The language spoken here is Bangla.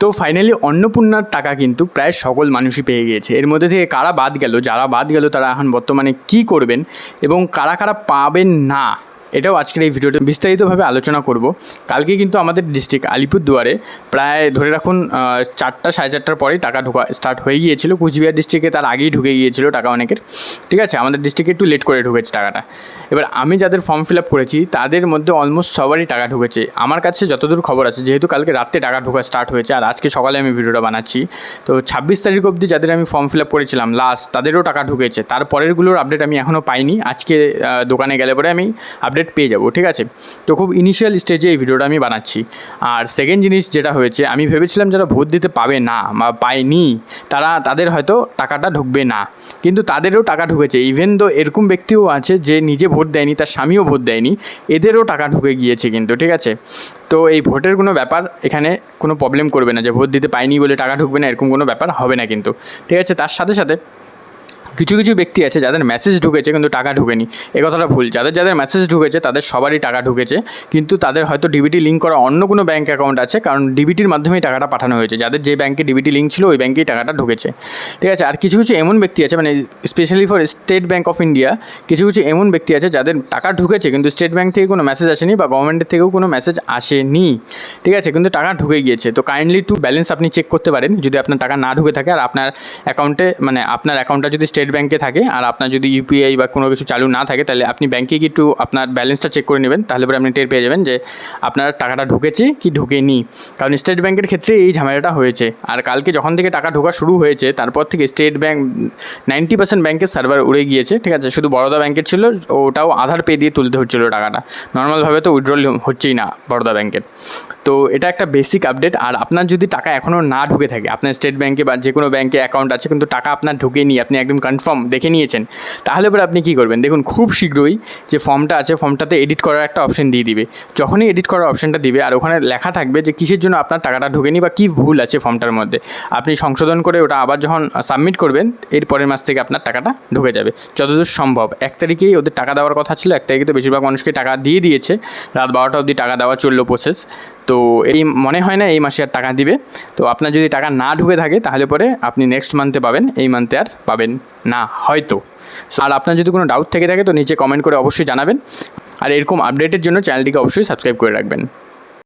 তো ফাইনালি অন্নপূর্ণার টাকা কিন্তু প্রায় সকল মানুষই পেয়ে গিয়েছে। এর মধ্যে থেকে কারা বাদ গেল, যারা বাদ গেল তারা এখন বর্তমানে কী করবেন এবং কারা কারা পাবেন না, এটাও আজকের এই ভিডিওতে বিস্তারিতভাবে আলোচনা করব। কালকে কিন্তু আমাদের ডিস্ট্রিক্ট আলিপুরদুয়ারে প্রায় ধরে রাখুন 4টা সাড়ে 4টার পরেই টাকা ঢোকা স্টার্ট হয়ে গিয়েছিল। কুচবিহার ডিস্ট্রিক্টে তার আগেই ঢুকে গিয়েছিল টাকা অনেকের, ঠিক আছে। আমাদের ডিস্ট্রিক্টে একটু লেট করে ঢুকেছে টাকাটা। এবার আমি যাদের ফর্ম ফিল আপ করেছি তাদের মধ্যে অলমোস্ট সবারই টাকা ঢুকেছে। আমার কাছে যতদূর খবর আছে, যেহেতু কালকে রাত্রে টাকা ঢোকা স্টার্ট হয়েছে আর আজকে সকালে আমি ভিডিওটা বানাচ্ছি, তো 26 তারিখ অবধি যাদের আমি ফর্ম ফিল আপ করেছিলাম লাস্ট, তাদেরও টাকা ঢুকেছে। তারপরেরগুলোর আপডেট আমি এখনও পাইনি। আজকে দোকানে গেলে পরে আমি আপডেট পেয়ে যাবো, ঠিক আছে। তো খুব ইনিশিয়াল স্টেজে এই ভিডিওটা আমি বানাচ্ছি। আর সেকেন্ড জিনিস যেটা হয়েছে, আমি ভেবেছিলাম যারা ভোট দিতে পাবে না বা পায়নি তাদের হয়তো টাকাটা ঢুকবে না, কিন্তু তাদেরও টাকা ঢুকেছে। ইভেন তো এরকম ব্যক্তিও আছে যে নিজে ভোট দেয়নি, তার স্বামীও ভোট দেয়নি, এদেরও টাকা ঢুকে গিয়েছে কিন্তু, ঠিক আছে। তো এই ভোটের কোনো ব্যাপার এখানে কোনো প্রবলেম করবে না যে ভোট দিতে পাইনি বলে টাকা ঢুকবে না, এরকম কোনো ব্যাপার হবে না কিন্তু, ঠিক আছে। তার সাথে সাথে কিছু কিছু ব্যক্তি আছে যাদের মেসেজ ঢুকেছে কিন্তু টাকা ঢুকেনি, এ কথাটা ভুল। যাদের মেসেজ ঢুকেছে তাদের সবারই টাকা ঢুকেছে, কিন্তু তাদের হয়তো ডিবিটি লিঙ্ক করা অন্য কোনো ব্যাঙ্ক অ্যাকাউন্ট আছে, কারণ ডিবিটির মাধ্যমেই টাকাটা পাঠানো হয়েছে। যাদের যে ব্যাঙ্কে ডিবিটি লিঙ্ক ছিল ওই ব্যাঙ্কেই টাকাটা ঢুকেছে, ঠিক আছে। আর কিছু কিছু এমন ব্যক্তি আছে, মানে specially for state bank of India, কিছু কিছু এমন ব্যক্তি আছে যাদের টাকা ঢুকেছে কিন্তু স্টেট ব্যাঙ্ক থেকে কোনো মেসেজ আসেনি বা গভর্নমেন্টের থেকেও কোনো মেসেজ আসেনি, ঠিক আছে, কিন্তু টাকা ঢুকে গিয়েছে। তো কাইন্ডলি টু ব্যালেন্স আপনি চেক করতে পারেন যদি আপনার টাকা না ঢুকে থাকে আর আপনার অ্যাকাউন্টে, মানে আপনার অ্যাকাউন্টটা যদি স্টেট ব্যাঙ্কে থাকে আর আপনার যদি ইউপিআই বা কোনো কিছু চালু না থাকে, তাহলে আপনি ব্যাঙ্কে গিয়ে একটু আপনার ব্যালেন্সটা চেক করে নেবেন। তাহলে পরে আপনি টের পেয়ে যাবেন যে আপনার টাকাটা ঢুকেছে কি ঢুকেনি, কারণ স্টেট ব্যাঙ্কের ক্ষেত্রে এই ঝামেলাটা হয়েছে। আর কালকে যখন থেকে টাকা ঢোকা শুরু হয়েছে তারপর থেকে স্টেট ব্যাঙ্ক 90% ব্যাঙ্কের সার্ভার উড়ে গিয়েছে, ঠিক আছে। শুধু বরোদা ব্যাঙ্কের ছিল, ওটাও আধার পে দিয়ে তুলতে হচ্ছিল টাকাটা, নর্মালভাবে তো উইথড্রল হচ্ছেই না বরোদা ব্যাঙ্কের। তো এটা একটা বেসিক আপডেট। আর আপনার যদি টাকা এখনও না ঢুকে থাকে, আপনার স্টেট ব্যাঙ্কে বা যে কোনো ব্যাঙ্কে অ্যাকাউন্ট আছে কিন্তু টাকা আপনার ঢুকেনি, আপনি একদম কনফার্ম দেখে নিয়েছেন, তাহলে পরে আপনি কী করবেন দেখুন, খুব শীঘ্রই যে ফর্মটা আছে ফর্মটাতে এডিট করার একটা অপশন দিয়ে দিবে। যখনই এডিট করার অপশনটা দিবে আর ওখানে লেখা থাকবে যে কিসের জন্য আপনার টাকাটা ঢুকেনি বা কী ভুল আছে ফর্মটার মধ্যে, আপনি সংশোধন করে ওটা আবার যখন সাবমিট করবেন এর পরের মাস থেকে আপনার টাকাটা ঢুকে যাবে যতদূর সম্ভব। 1 তারিখেই ওদের টাকা দেওয়ার কথা ছিল, 1 তারিখে তো বেশিরভাগ মানুষকে টাকা দিয়ে দিয়েছে, রাত 12টা অবধি টাকা দেওয়া চললো প্রসেস। তো এই মনে হয় না এই মাসে আর টাকা দিবে। তো আপনার যদি টাকা না ঢুকে থাকে তাহলে পরে আপনি নেক্সট মান্থে পাবেন, এই মান্থে আর পাবেন না হয়তো। আর আপনার যদি কোনো ডাউট থেকে থাকে তো নিচে কমেন্ট করে অবশ্যই জানাবেন। আর এরকম আপডেটের জন্য চ্যানেলটিকে অবশ্যই সাবস্ক্রাইব করে রাখবেন।